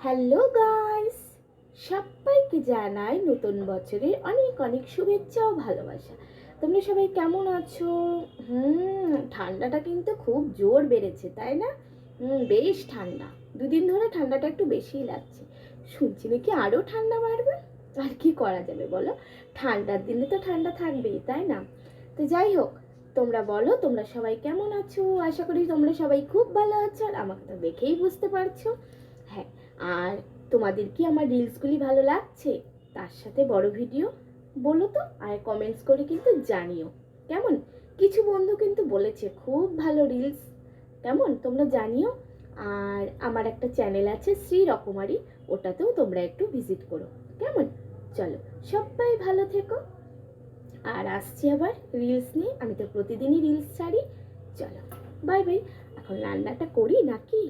Hello guys, সবাইকে জানাই নতুন বছরের অনেক অনেক শুভেচ্ছা ও ভালোবাসা। তোমরা সবাই কেমন আছো? ঠান্ডাটা কিন্তু খুব জোর বেড়েছে, তাই না? বেশ ঠান্ডা। দুদিন ধরে ঠান্ডাটা একটু বেশিই লাগছে। শুনছি নাকি আরও ঠান্ডা বাড়বে। আর কি করা যাবে বলো, ঠান্ডার দিনে তো ঠান্ডা থাকবেই, তাই না? তো যাই হোক, তোমরা বলো তোমরা সবাই কেমন আছো। আশা করি তোমরা সবাই খুব ভালো আছো, আর আমাকে তো দেখেই বুঝতে পারছো। হ্যাঁ, আর তোমাদের কি আমার রিলসগুলি ভালো লাগছে? তার সাথে বড় ভিডিও বলো তো, আর কমেন্টস করে কিন্তু জানিও কেমন। কিছু বন্ধু কিন্তু বলেছে খুব ভালো রিলস, কেমন তোমরা জানিও। আর আমার একটা চ্যানেল আছে শ্রী রকমারি, ওটাতেও তোমরা একটু ভিজিট করো, কেমন? চলো, সবাই ভালো থেকো। আর আসছি আবার রিলস নিয়ে, আমি তো প্রতিদিনই রিলস ছাড়ি। চলো, বাই বাই। এখন রান্নাটা করি নাকি?